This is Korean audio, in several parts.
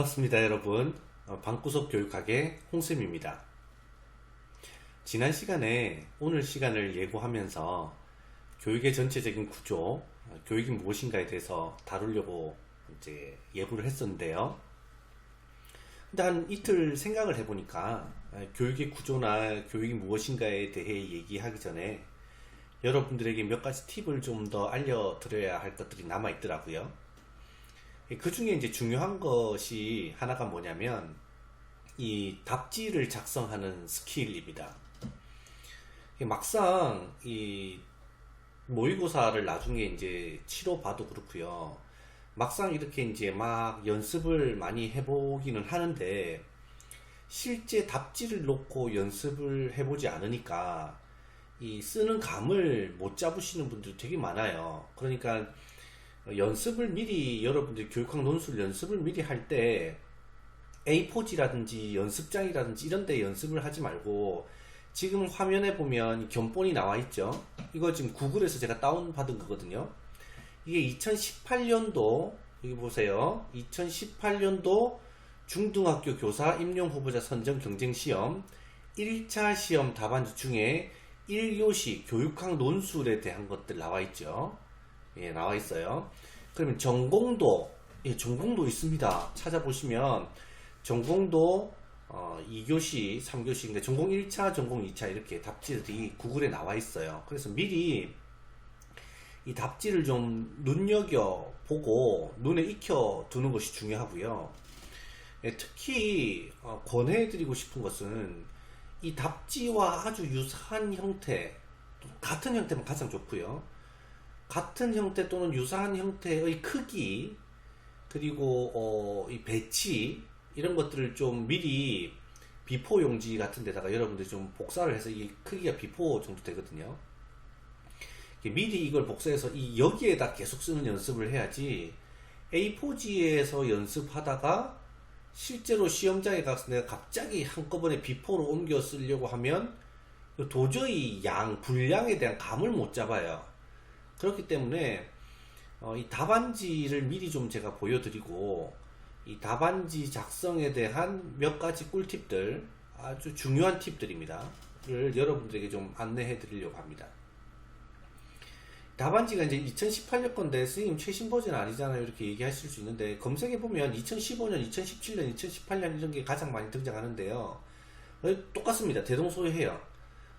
반갑습니다, 여러분. 방구석 교육학의 홍쌤입니다. 지난 시간에 오늘 시간을 예고하면서 교육의 전체적인 구조, 교육이 무엇인가에 대해서 다루려고 이제 예고를 했었는데요. 근데 한 이틀 생각을 해보니까 교육의 구조나 교육이 무엇인가에 대해 얘기하기 전에 여러분들에게 몇 가지 팁을 좀 더 알려드려야 할 것들이 남아있더라고요. 그 중에 이제 중요한 것이 하나가 뭐냐면 이 답지를 작성하는 스킬입니다. 막상 이 모의고사를 나중에 이제 치러 봐도 그렇고요. 막상 이렇게 이제 막 연습을 많이 해보기는 하는데 실제 답지를 놓고 연습을 해보지 않으니까 이 쓰는 감을 못 잡으시는 분들이 되게 많아요. 그러니까 연습을 미리 여러분들이 교육학 논술 연습을 미리 할 때 A4지라든지 연습장이라든지 이런 데 연습을 하지 말고 지금 화면에 보면 견본이 나와 있죠. 이거 지금 구글에서 제가 다운받은 거거든요. 이게 2018년도 여기 보세요. 2018년도 중등학교 교사 임용 후보자 선정 경쟁 시험 1차 시험 답안지 중에 1교시 교육학 논술에 대한 것들 나와 있죠. 예, 나와 있어요. 그러면 전공도, 예, 전공도 있습니다. 찾아보시면 전공도 2교시, 3교시, 그러니까 전공 1차, 전공 2차 이렇게 답지들이 구글에 나와 있어요. 그래서 미리 이 답지를 좀 눈여겨보고 눈에 익혀 두는 것이 중요하고요. 예, 특히 권해드리고 싶은 것은 이 답지와 아주 유사한 형태, 같은 형태면 가장 좋고요. 같은 형태 또는 유사한 형태의 크기 그리고 이 배치 이런 것들을 좀 미리 비포 용지 같은 데다가 여러분들이 좀 복사를 해서 이 크기가 비포 정도 되거든요. 미리 이걸 복사해서 여기에다 계속 쓰는 연습을 해야지 A4지에서 연습하다가 실제로 시험장에 가서 내가 갑자기 한꺼번에 비포로 옮겨 쓰려고 하면 도저히 분량에 대한 감을 못 잡아요. 그렇기 때문에 이 답안지를 미리 좀 제가 보여드리고 이 답안지 작성에 대한 몇 가지 꿀팁들, 아주 중요한 팁들입니다. 를 여러분들에게 좀 안내해 드리려고 합니다. 답안지가 이제 2018년 건데 선생님 최신 버전 아니잖아요 이렇게 얘기하실 수 있는데 검색해 보면 2015년, 2017년, 2018년 이런 게 가장 많이 등장하는데요. 똑같습니다. 대동소이해요.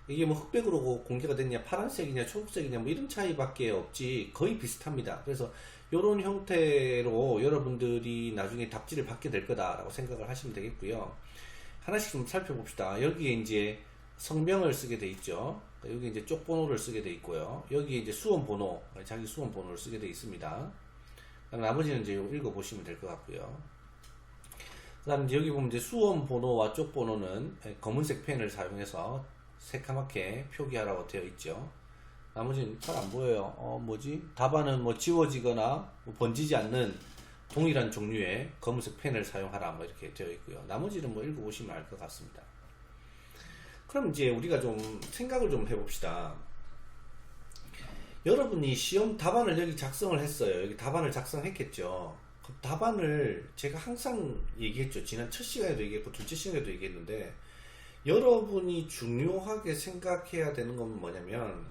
이게 뭐 흑백으로 공개가 됐냐, 파란색이냐, 초록색이냐, 뭐 이런 차이밖에 없지 거의 비슷합니다. 그래서 이런 형태로 여러분들이 나중에 답지를 받게 될 거다라고 생각을 하시면 되겠고요. 하나씩 좀 살펴봅시다. 여기에 이제 성명을 쓰게 돼 있죠. 여기 이제 쪽번호를 쓰게 돼 있고요. 여기에 이제 수험번호, 자기 수험번호를 쓰게 돼 있습니다. 나머지는 이제 읽어보시면 될 것 같고요. 그 다음에 여기 보면 이제 수험번호와 쪽번호는 검은색 펜을 사용해서 새카맣게 표기하라고 되어 있죠. 나머지는 잘 안 보여요. 뭐지? 답안은 뭐 지워지거나 뭐 번지지 않는 동일한 종류의 검은색 펜을 사용하라 뭐 이렇게 되어 있고요. 나머지는 뭐 읽어보시면 알 것 같습니다. 그럼 이제 우리가 좀 생각을 좀 해봅시다. 여러분이 시험 답안을 여기 작성을 했어요. 여기 답안을 작성했겠죠. 그 답안을 제가 항상 얘기했죠. 지난 첫 시간에도 얘기했고 둘째 시간에도 얘기했는데 여러분이 중요하게 생각해야 되는 건 뭐냐면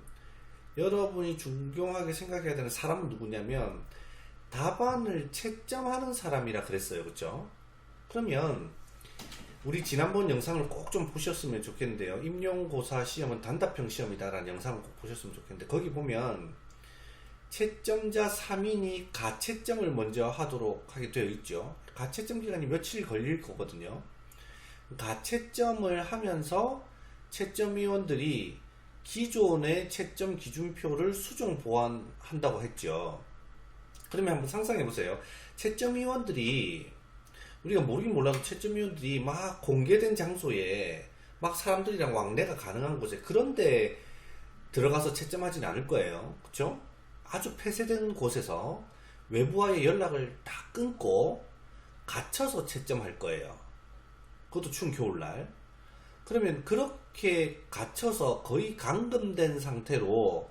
여러분이 중요하게 생각해야 되는 사람은 누구냐면 답안을 채점하는 사람이라 그랬어요. 그쵸? 그러면 우리 지난번 영상을 꼭 좀 보셨으면 좋겠는데요. 임용고사 시험은 단답형 시험이다 라는 영상을 꼭 보셨으면 좋겠는데 거기 보면 채점자 3인이 가채점을 먼저 하도록 하게 되어 있죠. 가채점 기간이 며칠 걸릴 거거든요. 가채점을 하면서 채점위원들이 기존의 채점 기준표를 수정 보완한다고 했죠. 그러면 한번 상상해 보세요. 채점위원들이 우리가 모르긴 몰라도 채점위원들이 막 공개된 장소에 막 사람들이랑 왕래가 가능한 곳에 그런데 들어가서 채점하지는 않을 거예요. 그쵸? 아주 폐쇄된 곳에서 외부와의 연락을 다 끊고 갇혀서 채점할 거예요. 그것도 추운 겨울날. 그러면 그렇게 갇혀서 거의 감금된 상태로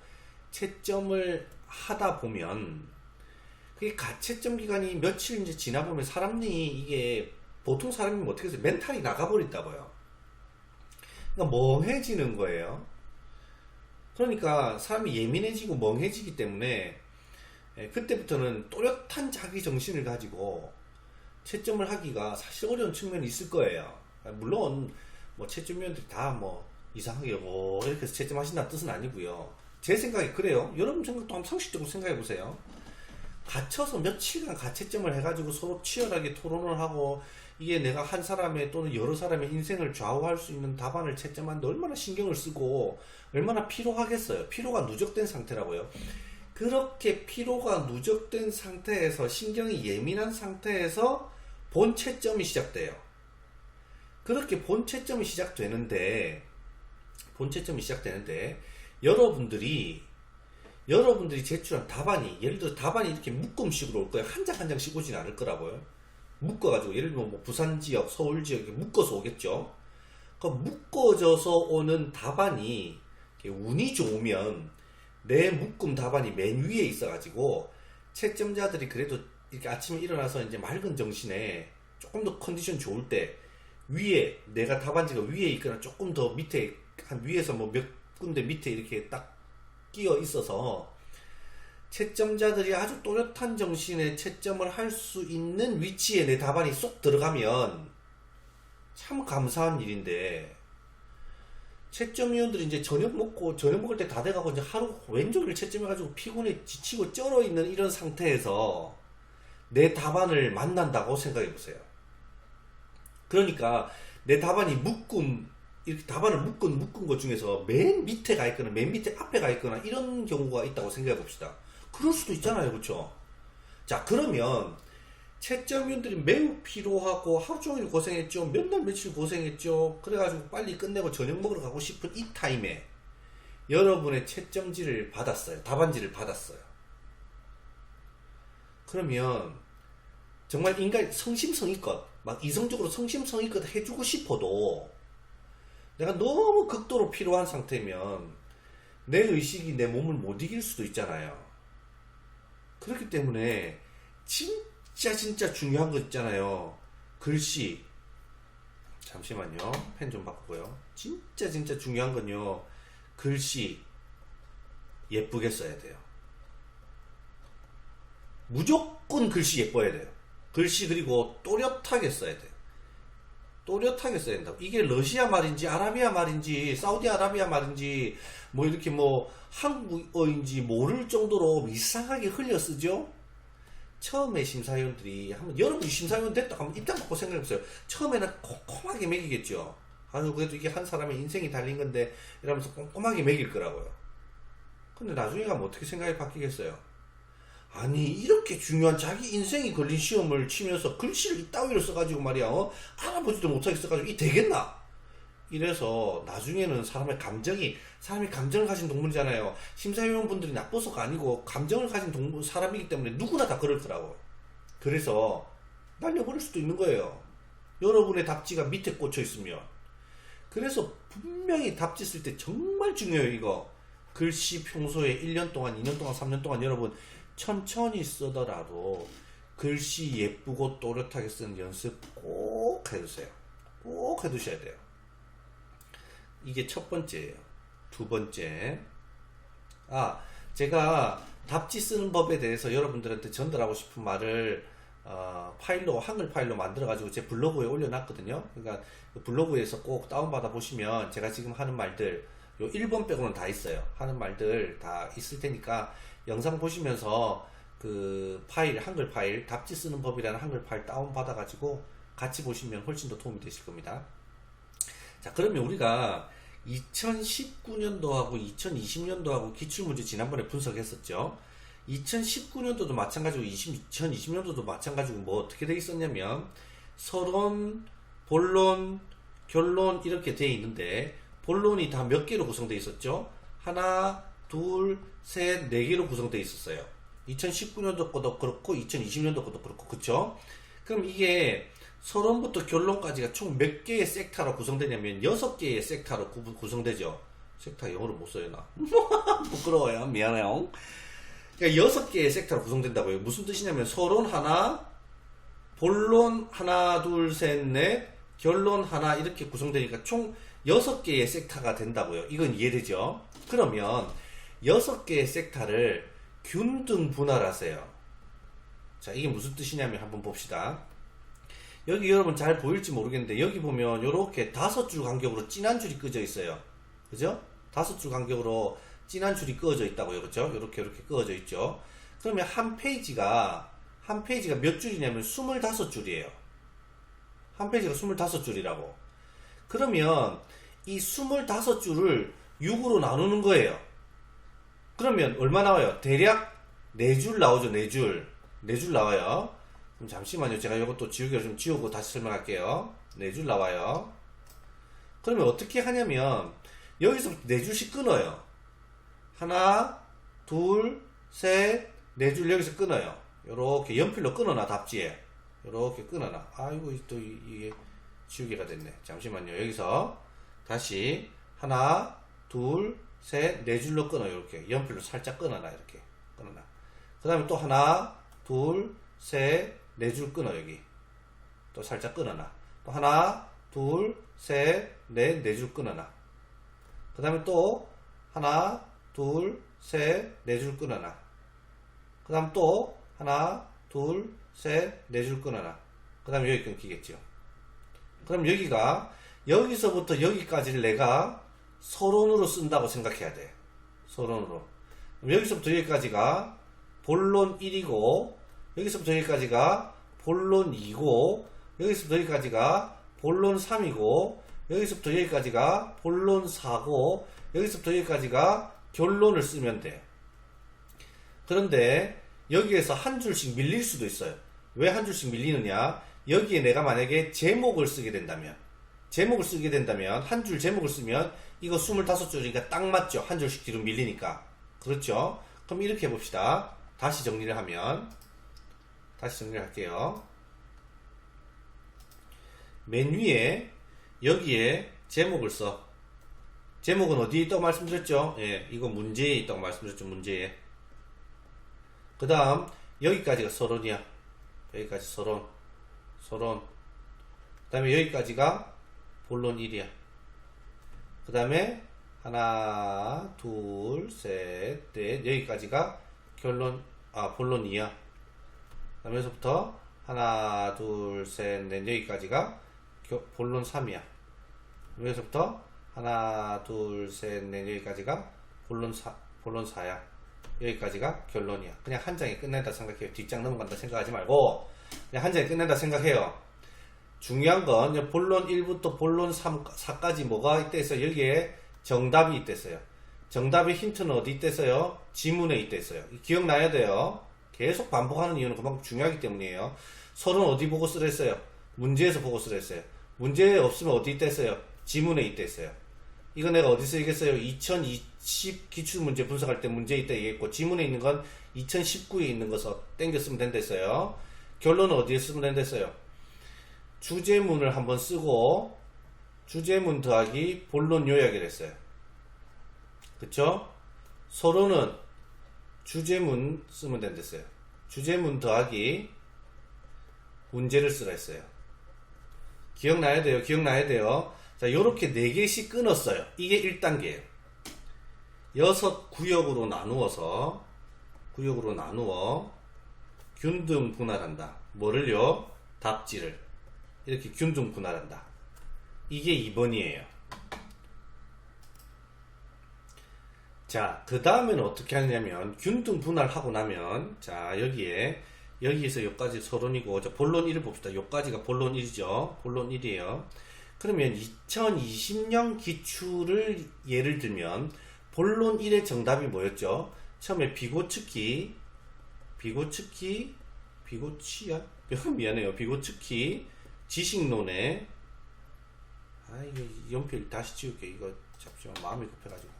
채점을 하다 보면 그게 가채점 기간이 며칠 이제 지나보면 사람이 이게 보통 사람이 어떻게 해서 멘탈이 나가버린다고요. 그러니까 멍해지는 거예요. 그러니까 사람이 예민해지고 멍해지기 때문에 그때부터는 또렷한 자기 정신을 가지고 채점을 하기가 사실 어려운 측면이 있을 거예요. 물론 뭐 채점위원들이 다 뭐 이상하게 이렇게 해서 채점하신다는 뜻은 아니고요. 제 생각에 그래요. 여러분 생각도 한번 상식적으로 생각해 보세요. 갇혀서 며칠간 가채점을 해가지고 서로 치열하게 토론을 하고 이게 내가 한 사람의 또는 여러 사람의 인생을 좌우할 수 있는 답안을 채점하는데 얼마나 신경을 쓰고 얼마나 피로하겠어요. 피로가 누적된 상태라고요. 그렇게 피로가 누적된 상태에서 신경이 예민한 상태에서 본 채점이 시작돼요. 그렇게 본 채점이 시작되는데 여러분들이 제출한 답안이 예를 들어 답안이 이렇게 묶음식으로 올 거예요. 한 장 한 장씩 오진 않을 거라고요. 묶어가지고 예를 들면 뭐 부산 지역, 서울 지역 이렇게 묶어서 오겠죠. 그 묶어져서 오는 답안이 운이 좋으면 내 묶음 답안이 맨 위에 있어가지고 채점자들이 그래도 이렇게 아침에 일어나서 이제 맑은 정신에 조금 더 컨디션 좋을 때 위에 내가 답안지가 위에 있거나 조금 더 밑에 한 위에서 뭐 몇 군데 밑에 이렇게 딱 끼어 있어서 채점자들이 아주 또렷한 정신에 채점을 할 수 있는 위치에 내 답안이 쏙 들어가면 참 감사한 일인데 채점위원들이 이제 저녁 먹을 때 다 돼가고 이제 하루 왼쪽을 채점해가지고 피곤해 지치고 쩔어 있는 이런 상태에서 내 답안을 만난다고 생각해 보세요. 그러니까 내 답안이 이렇게 답안을 묶은 것 중에서 맨 밑에 가 있거나 맨 밑에 앞에 가 있거나 이런 경우가 있다고 생각해 봅시다. 그럴 수도 있잖아요. 그렇죠? 자, 그러면 채점위원들이 매우 피로하고 하루 종일 고생했죠. 몇 날 며칠 고생했죠. 그래가지고 빨리 끝내고 저녁 먹으러 가고 싶은 이 타임에 여러분의 채점지를 받았어요. 답안지를 받았어요. 그러면 정말 인간 성심성의껏 막 이성적으로 성심성의껏 해주고 싶어도 내가 너무 극도로 피로한 상태면 내 의식이 내 몸을 못 이길 수도 있잖아요. 그렇기 때문에 진짜 중요한 거 있잖아요. 글씨. 잠시만요. 펜 좀 바꾸고요. 진짜 중요한 건요. 글씨 예쁘게 써야 돼요. 무조건 글씨 예뻐야 돼요. 글씨 그리고 또렷하게 써야 돼요. 또렷하게 써야 된다고. 이게 러시아 말인지 아라비아 말인지 사우디아라비아 말인지 뭐 이렇게 뭐 한국어인지 모를 정도로 이상하게 흘려 쓰죠. 처음에 심사위원들이 한번 여러분이 심사위원 됐다 하면 입장 바꿔 생각해보세요. 처음에는 꼼꼼하게 매기겠죠. 아유 그래도 이게 한 사람의 인생이 달린 건데 이러면서 꼼꼼하게 매길 거라고요. 근데 나중에 가면 어떻게 생각이 바뀌겠어요? 아니 이렇게 중요한 자기 인생이 걸린 시험을 치면서 글씨를 이따위로 써가지고 말이야 알아보지도 못하게 써가지고 이 되겠나? 이래서 나중에는 사람이 감정을 가진 동물이잖아요. 심사위원분들이 나빠서가 아니고 감정을 가진 사람이기 때문에 누구나 다 그럴 거라고. 그래서 날려버릴 수도 있는 거예요. 여러분의 답지가 밑에 꽂혀 있으면. 그래서 분명히 답지 쓸 때 정말 중요해요. 이거 글씨 평소에 1년 동안 2년 동안 3년 동안 여러분 천천히 쓰더라도 글씨 예쁘고 또렷하게 쓰는 연습 꼭 해두세요. 꼭 해두셔야 돼요. 이게 첫 번째예요. 두 번째, 제가 답지 쓰는 법에 대해서 여러분들한테 전달하고 싶은 말을 한글 파일로 만들어 가지고 제 블로그에 올려놨거든요. 그러니까 그 블로그에서 꼭 다운받아 보시면 제가 지금 하는 말들 요 1번 빼고는 다 있어요. 하는 말들 다 있을 테니까 영상 보시면서 그 파일, 한글 파일, 답지 쓰는 법이라는 한글 파일 다운받아 가지고 같이 보시면 훨씬 더 도움이 되실 겁니다. 자, 그러면 우리가 2019년도하고 2020년도하고 기출문제 지난번에 분석했었죠. 2019년도도 마찬가지고 2020년도도 마찬가지고 뭐 어떻게 돼 있었냐면 서론, 본론, 결론 이렇게 돼 있는데 본론이 다 몇 개로 구성되어 있었죠? 하나, 둘, 셋, 네 개로 구성되어 있었어요. 2019년도 것도 그렇고 2020년도 것도 그렇고 그쵸? 그럼 이게 서론부터 결론까지가 총 몇 개의 섹터로 구성되냐면 6개의 섹터로 구성되죠. 섹터 영어로 못 써요 나. 부끄러워요. 미안해요. 그러니까 6개의 섹터로 구성된다고요. 무슨 뜻이냐면 서론 하나, 본론 하나, 둘, 셋, 넷, 결론 하나 이렇게 구성되니까 총 6개의 섹터가 된다고요. 이건 이해되죠? 그러면 6개의 섹터를 균등 분할하세요. 자, 이게 무슨 뜻이냐면 한번 봅시다. 여기 여러분 잘 보일지 모르겠는데 여기 보면 이렇게 5줄 간격으로 진한 줄이 끄져 있어요. 그죠? 5줄 간격으로 진한 줄이 그어져 있다고요. 그렇죠? 이렇게 그어져 있죠. 그러면 한 페이지가 몇 줄이냐면 25줄이에요. 한 페이지가 25줄이라고. 그러면 이 25줄을 6으로 나누는 거예요. 그러면 얼마 나와요? 대략 4줄 나오죠. 4줄. 4줄 나와요. 그럼 잠시만요. 제가 이것도 지우개를 좀 지우고 다시 설명할게요. 4줄 나와요. 그러면 어떻게 하냐면 여기서부터 4줄씩 끊어요. 하나, 둘, 셋, 4줄 여기서 끊어요. 요렇게 연필로 끊어놔. 답지에 요렇게 끊어놔. 아이고 또 이게 지우개가 됐네. 잠시만요. 여기서 다시 하나, 둘, 셋, 4줄로 끊어요. 이렇게 연필로 살짝 끊어놔. 이렇게 끊어놔. 그 다음에 또 하나, 둘, 셋, 4줄 끊어. 여기 또 살짝 끊어놔. 또 하나, 둘, 셋, 넷, 4줄 끊어놔. 그 다음에 또 하나, 둘, 셋, 4줄 끊어놔. 그 다음 또 하나, 둘, 셋, 4줄 끊어놔. 그 다음에 여기 끊기겠죠. 그럼 여기서부터 여기까지를 내가 서론으로 쓴다고 생각해야 돼. 서론으로. 그럼 여기서부터 여기까지가 본론 1이고, 여기서부터 여기까지가 본론 2고, 여기서부터 여기까지가 본론 3이고, 여기서부터 여기까지가 본론 4고, 여기서부터 여기까지가 결론을 쓰면 돼. 그런데 여기에서 한 줄씩 밀릴 수도 있어요. 왜 한 줄씩 밀리느냐? 여기에 내가 만약에 제목을 쓰게 된다면 한 줄 제목을 쓰면 이거 25줄이니까 딱 맞죠? 한 줄씩 뒤로 밀리니까. 그렇죠? 그럼 이렇게 해봅시다. 다시 정리를 할게요. 맨 위에 여기에 제목을 써. 제목은 어디에 있다고 말씀드렸죠? 예, 이거 문제에 있다고 말씀드렸죠. 문제에. 그 다음 여기까지가 서론이야. 여기까지 서론. 그 다음에 여기까지가 본론 1이야. 그 다음에 하나, 둘, 셋, 넷, 여기까지가 본론 2야. 그 다음에 여기서부터 하나, 둘, 셋, 넷, 여기까지가 본론 3이야. 여기서부터 하나, 둘, 셋, 넷, 여기까지가 본론 4야. 여기까지가 결론이야. 그냥 한 장에 끝낸다 생각해요. 뒷장 넘어간다 생각하지 말고 그냥 한 장에 끝낸다 생각해요. 중요한 건 본론 1부터 본론 4까지 뭐가 있댔어요? 여기에 정답이 있댔어요. 정답의 힌트는 어디 있댔어요? 지문에 있댔어요. 기억나야 돼요. 계속 반복하는 이유는 그만큼 중요하기 때문이에요. 서론 어디 보고 쓰랬어요? 문제에서 보고 쓰랬어요. 문제에 없으면 어디 있댔어요? 지문에 있댔어요. 이거 내가 어디서 얘기했어요? 2020 기출문제 분석할 때 문제 있다 얘기했고, 지문에 있는 건 2019에 있는 것을 땡겨 쓰면 된댔어요. 결론은 어디에 쓰면 된댔어요? 주제문을 한번 쓰고 주제문 더하기 본론 요약을 했어요. 그쵸? 서론은 주제문 쓰면 된댔어요. 주제문 더하기 문제를 쓰라 했어요. 기억나야 돼요. 자, 요렇게 4개씩 끊었어요. 이게 1단계예요. 6구역으로 나누어 균등 분할한다. 뭐를요? 답지를. 이렇게 균등 분할한다. 이게 2번이에요. 자, 그 다음에는 어떻게 하냐면 균등 분할하고 나면 자, 여기에서 여기까지 서론이고, 자, 본론 1을 봅시다. 여기까지가 본론 1이죠. 본론 1이에요. 그러면 2020년 기출을 예를 들면 본론 1의 정답이 뭐였죠? 처음에 비고츠키 미안해요. 비고츠키 지식론에 이거 연필 다시 지울게. 이거 잠시만 마음이 급해가지고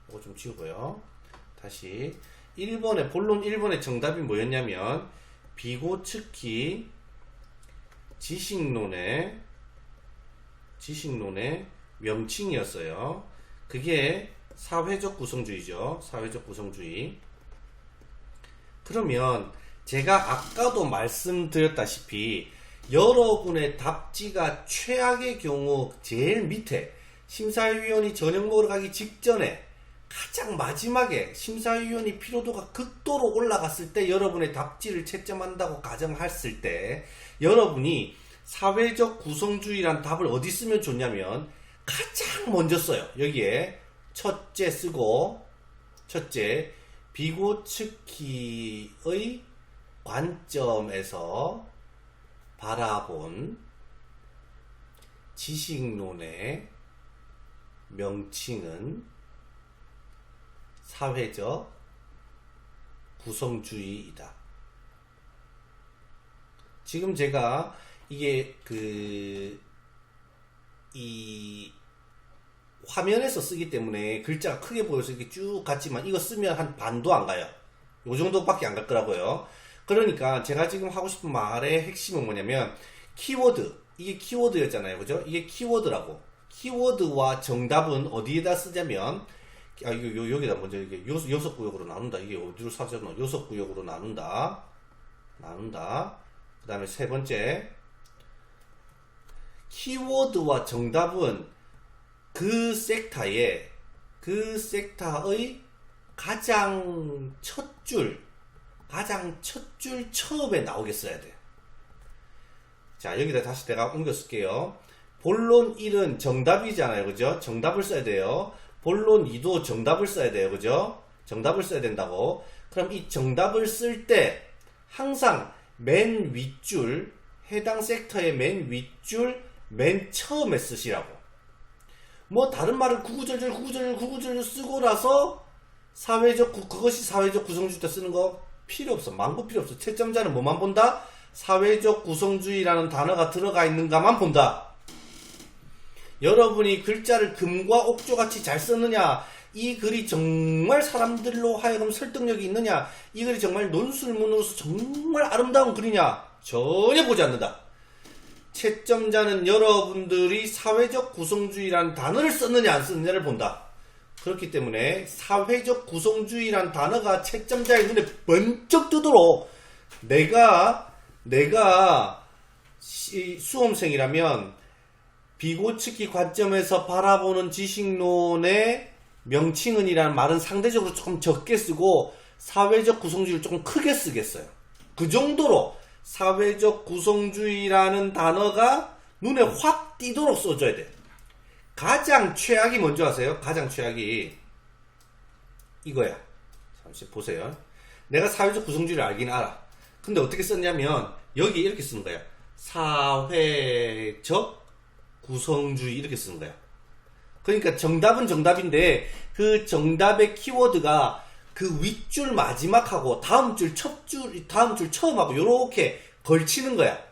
이거 좀 지우고요. 다시 1번에 본론 1번의 정답이 뭐였냐면 비고츠키 지식론의 명칭이었어요. 그게 사회적 구성주의죠. 사회적 구성주의. 그러면 제가 아까도 말씀드렸다시피 여러분의 답지가 최악의 경우 제일 밑에 심사위원이 저녁 먹으러 가기 직전에 가장 마지막에 심사위원이 피로도가 극도로 올라갔을 때 여러분의 답지를 채점한다고 가정했을 때 여러분이 사회적 구성주의란 답을 어디 쓰면 좋냐면 가장 먼저 써요. 여기에 첫째 쓰고 첫째 비고츠키의 관점에서 바라본 지식론의 명칭은 사회적 구성주의이다. 지금 제가 이게 이 화면에서 쓰기 때문에 글자가 크게 보여서 이렇게 쭉 갔지만 이거 쓰면 한 반도 안 가요. 요 정도밖에 안 갈 거라고요. 그러니까 제가 지금 하고 싶은 말의 핵심은 뭐냐면 키워드, 이게 키워드였잖아요. 그죠? 이게 키워드라고. 키워드와 정답은 어디에다 쓰자면 여기다 먼저 이게 요석 구역으로 나눈다. 이게 어디로 사자노? 요석 구역으로 나눈다. 그 다음에 세 번째 키워드와 정답은 그 섹터의 가장 첫 줄 처음에 나오게 써야 돼. 자, 여기다 다시 내가 옮겨 쓸게요. 본론 1은 정답이잖아요. 그죠? 정답을 써야 돼요. 본론 2도 정답을 써야 돼요. 그죠? 정답을 써야 된다고. 그럼 이 정답을 쓸 때 항상 맨 윗줄, 해당 섹터의 맨 윗줄, 맨 처음에 쓰시라고. 뭐 다른 말을 구구절절 쓰고 나서 그것이 사회적 구성주의 때 쓰는 거 필요 없어. 망고 필요 없어. 채점자는 뭐만 본다? 사회적 구성주의라는 단어가 들어가 있는가만 본다. 여러분이 글자를 금과 옥조같이 잘 쓰느냐, 이 글이 정말 사람들로 하여금 설득력이 있느냐, 이 글이 정말 논술문으로서 정말 아름다운 글이냐, 전혀 보지 않는다. 채점자는 여러분들이 사회적 구성주의라는 단어를 썼느냐 안 썼느냐를 본다. 그렇기 때문에 사회적 구성주의라는 단어가 채점자의 눈에 번쩍 뜨도록 내가 수험생이라면 비고츠키 관점에서 바라보는 지식론의 명칭은 이라는 말은 상대적으로 조금 적게 쓰고 사회적 구성주의를 조금 크게 쓰겠어요. 그 정도로 사회적 구성주의라는 단어가 눈에 확 띄도록 써줘야 돼. 가장 최악이 뭔지 아세요? 가장 최악이 이거야. 잠시 보세요. 내가 사회적 구성주의를 알긴 알아. 근데 어떻게 썼냐면 여기 이렇게 쓰는 거야. 사회적 구성주의 이렇게 쓰는 거야. 그러니까 정답은 정답인데 그 정답의 키워드가 그 윗줄 마지막하고 다음 줄 처음하고 이렇게 걸치는 거야.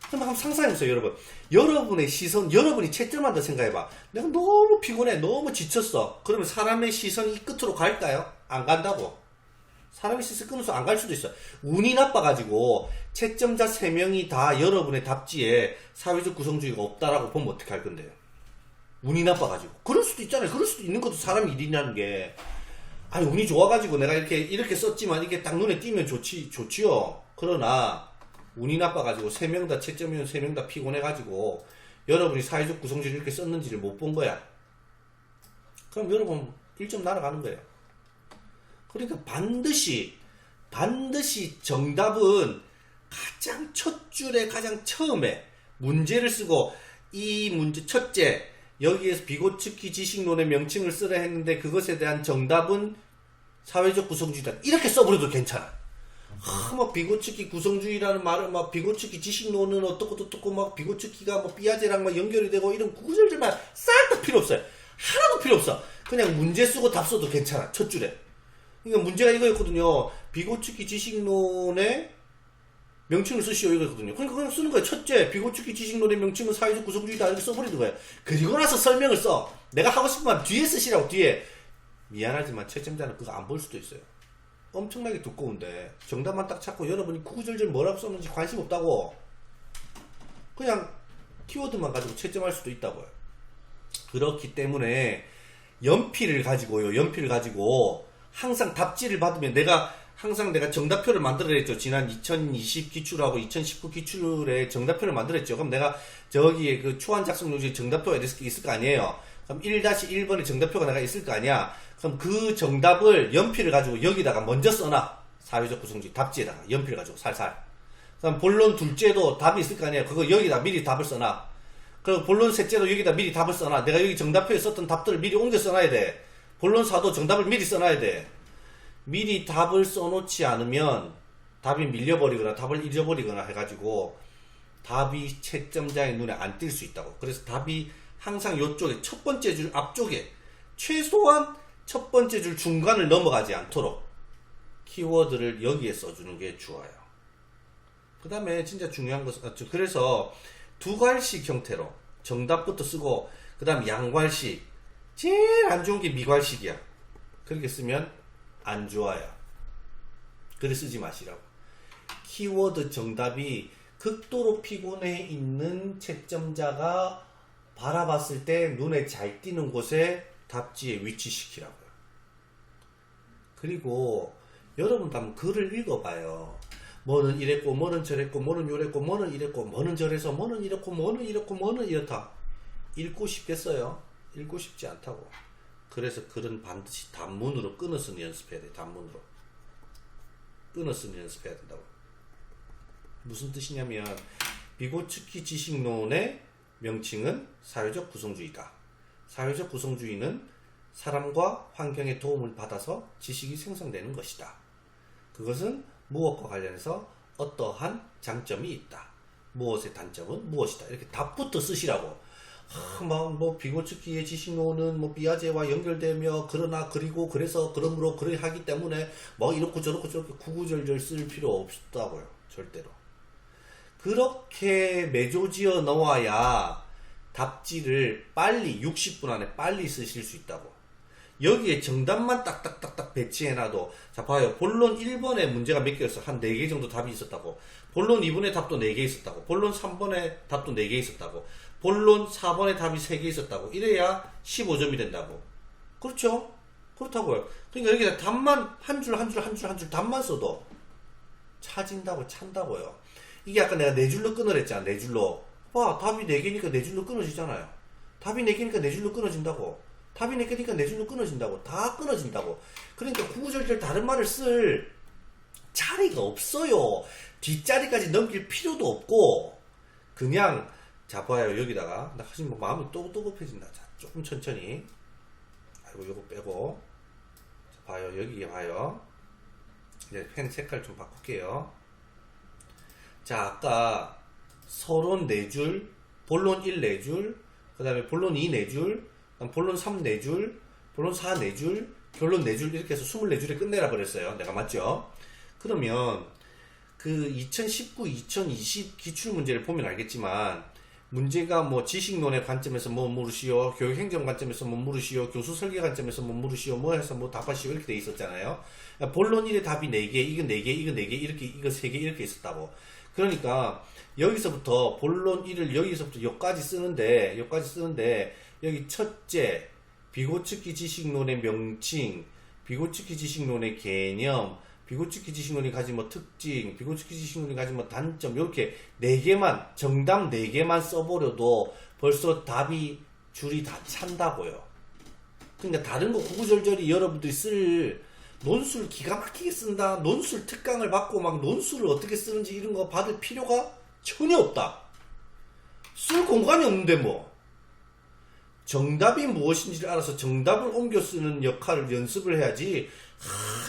그럼 한번 상상해보세요, 여러분. 여러분의 시선, 여러분이 채점한다 생각해봐. 내가 너무 피곤해, 너무 지쳤어. 그러면 사람의 시선이 이 끝으로 갈까요? 안 간다고. 사람의 시선 끊어서 안 갈 수도 있어. 운이 나빠가지고 채점자 3명이 다 여러분의 답지에 사회적 구성주의가 없다라고 보면 어떻게 할 건데요? 운이 나빠가지고. 그럴 수도 있잖아요. 그럴 수도 있는 것도 사람 일이라는 게. 아니, 운이 좋아가지고 내가 이렇게 썼지만 이게 딱 눈에 띄면 좋지요. 그러나 운이 나빠가지고 3명 다 채점위원 3명 다 피곤해가지고 여러분이 사회적 구성주의를 이렇게 썼는지를 못 본 거야. 그럼 여러분 1점 날아가는 거예요. 그러니까 반드시 정답은 가장 첫 줄에 가장 처음에 문제를 쓰고 이 문제 첫째 여기에서 비고츠키 지식론의 명칭을 쓰라 했는데 그것에 대한 정답은 사회적 구성주의다. 이렇게 써버려도 괜찮아. 막 비고츠키 구성주의라는 말을 막 비고츠키 지식론은 어떻고 막 비고츠키가 뭐 삐아제랑 막 연결이 되고 이런 구구절절만 싹 다 필요 없어요. 하나도 필요 없어. 그냥 문제 쓰고 답 써도 괜찮아. 첫 줄에. 그러니까 문제가 이거였거든요. 비고츠키 지식론의 명칭을 쓰시오 이거거든요. 그러니까 그냥 쓰는 거예요. 첫째, 비고츠키 지식론의 명칭은 사회적 구성주의다 이렇게 써버리는 거예요. 그리고 나서 설명을 써. 내가 하고 싶은 말 뒤에 쓰시라고 뒤에. 미안하지만 채점자는 그거 안 볼 수도 있어요. 엄청나게 두꺼운데 정답만 딱 찾고 여러분이 구구절절 뭐라고 썼는지 관심 없다고 그냥 키워드만 가지고 채점할 수도 있다고요. 그렇기 때문에 연필을 가지고 항상 답지를 받으면 내가 항상 내가 정답표를 만들어냈죠. 지난 2020 기출하고 2019 기출에 정답표를 만들었죠. 그럼 내가 저기에 그 초안 작성 용지에 정답표가 있을 거 아니에요. 그럼 1-1번에 정답표가 내가 있을 거 아니야. 그럼 그 정답을 연필을 가지고 여기다가 먼저 써놔. 사회적 구성주의 답지에다가 연필 가지고 살살. 그럼 본론 둘째도 답이 있을 거 아니에요. 그거 여기다 미리 답을 써놔. 그리고 본론 셋째도 여기다 미리 답을 써놔. 내가 여기 정답표에 썼던 답들을 미리 옮겨 써놔야 돼. 본론 4도 정답을 미리 써놔야 돼. 미리 답을 써놓지 않으면 답이 밀려버리거나 답을 잊어버리거나 해가지고 답이 채점자의 눈에 안 띌 수 있다고. 그래서 답이 항상 요쪽에 첫 번째 줄 앞쪽에 최소한 첫 번째 줄 중간을 넘어가지 않도록 키워드를 여기에 써주는 게 좋아요. 그 다음에 진짜 중요한 것은 그래서 두 괄식 형태로 정답부터 쓰고 그 다음 양괄식. 제일 안 좋은 게 미괄식이야. 그렇게 쓰면 안 좋아요. 글을 쓰지 마시라고. 키워드 정답이 극도로 피곤해 있는 채점자가 바라봤을 때 눈에 잘 띄는 곳에 답지에 위치시키라고요. 그리고 여러분도 한번 글을 읽어봐요. 뭐는 이랬고 뭐는 저랬고 뭐는 요랬고 뭐는 이랬고 뭐는 저래서 뭐는 이렇고 뭐는 이렇고 뭐는 이렇다. 읽고 싶겠어요? 읽고 싶지 않다고. 그래서 글은 반드시 단문으로 끊어 쓰는 연습해야 돼. 단문으로 끊어 쓰는 연습해야 된다고. 무슨 뜻이냐면 비고츠키 지식론의 명칭은 사회적 구성주의다. 사회적 구성주의는 사람과 환경의 도움을 받아서 지식이 생성되는 것이다. 그것은 무엇과 관련해서 어떠한 장점이 있다. 무엇의 단점은 무엇이다. 이렇게 답부터 쓰시라고. 뭐 비고츠키의 지식론은 뭐 비아제와 연결되며 그러나 그리고 그래서 그러므로 그래 하기 때문에 뭐 이렇고 저렇고 저렇게 구구절절 쓸 필요 없다고요. 절대로. 그렇게 매조지어 넣어야 답지를 빨리 60분 안에 빨리 쓰실 수 있다고. 여기에 정답만 딱딱딱딱 배치해놔도 자 봐요. 본론 1번에 문제가 몇 개였어? 한 4개 정도 답이 있었다고. 본론 2번에 답도 4개 있었다고. 본론 3번에 답도 4개 있었다고. 본론 4번에 답이 3개 있었다고. 이래야 15점이 된다고. 그렇죠? 그렇다고요. 그러니까 여기다 답만 한 줄 한 줄 한 줄 한 줄 답만 써도 차진다고 찬다고요. 이게 아까 내가 4줄로 끊으랬잖아. 4줄로. 봐, 답이 4개니까 4줄로 끊어지잖아요. 답이 4개니까 4줄로 끊어진다고. 답이 4개니까 4줄로 끊어진다고. 다 끊어진다고. 그러니까 구구절절 다른 말을 쓸 자리가 없어요. 뒷자리까지 넘길 필요도 없고 그냥 자 봐요. 여기다가 나 사실 뭐 마음이 또 급해진다. 자 조금 천천히. 아이고 요거 빼고 자, 봐요. 여기에 봐요. 이제 펜 색깔 좀 바꿀게요. 자 아까 서론 4줄, 본론 1 4줄, 그 다음에 본론 2 4줄, 본론 3 4줄, 본론 4 4줄, 결론 4줄 이렇게 해서 24줄에 끝내라 그랬어요. 내가 맞죠? 그러면 그 2019, 2020 기출문제를 보면 알겠지만 문제가 뭐 지식론의 관점에서 뭐 물으시오, 교육행정 관점에서 뭐 물으시오, 교수 설계 관점에서 뭐 물으시오, 뭐 해서 뭐 답하시오 이렇게 돼 있었잖아요. 본론 1의 답이 4개, 이거 4개, 이거 4개, 이렇게, 이거 3개 이렇게 있었다고. 그러니까 여기서부터 본론 1을 여기서부터 여기까지 쓰는데 여기 첫째 비고츠키 지식론의 명칭, 비고츠키 지식론의 개념, 비고츠키 지식론이 가진 뭐 특징, 비고츠키 지식론이 가진 뭐 단점 이렇게 4개만 정답 4개만 써버려도 벌써 답이 줄이 다 찬다고요. 그러니까 다른 거 구구절절히 여러분들이 쓸 논술 기가 막히게 쓴다. 논술 특강을 받고 막 논술을 어떻게 쓰는지 이런 거 받을 필요가 전혀 없다. 쓸 공간이 없는데 뭐. 정답이 무엇인지를 알아서 정답을 옮겨 쓰는 역할을 연습을 해야지.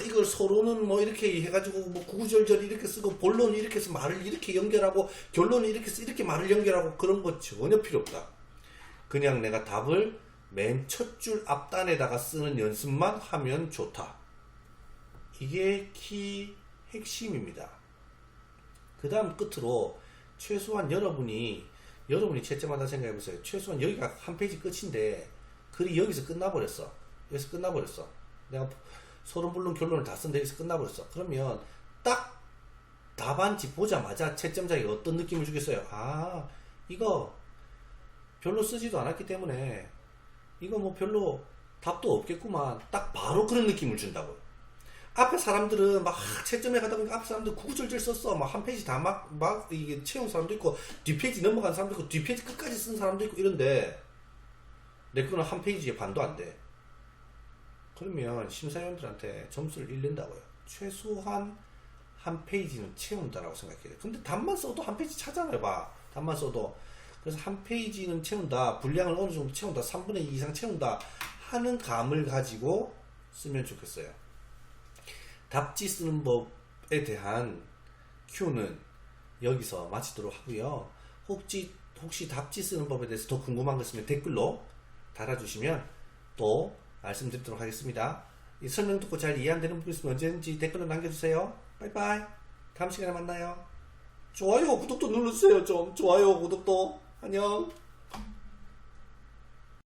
이걸 서로는 뭐 이렇게 해가지고 뭐 구구절절 이렇게 쓰고 본론 이렇게 해서 말을 이렇게 연결하고 결론을 이렇게 해서 이렇게 말을 연결하고 그런 거 전혀 필요 없다. 그냥 내가 답을 맨 첫 줄 앞단에다가 쓰는 연습만 하면 좋다. 이게 키 핵심입니다. 그 다음 끝으로 최소한 여러분이 채점하다 생각해보세요. 최소한 여기가 한 페이지 끝인데 글이 여기서 끝나버렸어. 내가 서론 본론 결론을 다 쓴데 여기서 끝나버렸어. 그러면 딱 답안지 보자마자 채점자에게 어떤 느낌을 주겠어요? 아 이거 별로 쓰지도 않았기 때문에 이거 뭐 별로 답도 없겠구만. 딱 바로 그런 느낌을 준다고요. 앞에 사람들은 막 채점에 가다 보니까 앞에 사람들 구구절절 썼어. 막 한 페이지 다 막 이게 채운 사람도 있고, 뒷페이지 넘어간 사람도 있고, 뒷페이지 끝까지 쓴 사람도 있고 이런데, 내 거는 한 페이지에 반도 안 돼. 그러면 심사위원들한테 점수를 잃는다고요. 최소한 한 페이지는 채운다라고 생각해요. 근데 답만 써도 한 페이지 차잖아요, 봐. 답만 써도. 그래서 한 페이지는 채운다, 분량을 어느 정도 채운다, 3분의 2 이상 채운다 하는 감을 가지고 쓰면 좋겠어요. 답지 쓰는 법에 대한 Q는 여기서 마치도록 하고요. 혹시 답지 쓰는 법에 대해서 더 궁금한 거 있으면 댓글로 달아주시면 또 말씀드리도록 하겠습니다. 이 설명 듣고 잘 이해 안 되는 부분 있으면 언제든지 댓글로 남겨주세요. 빠이빠이. 다음 시간에 만나요. 좋아요, 구독도 눌러주세요. 좀 좋아요, 구독도. 안녕.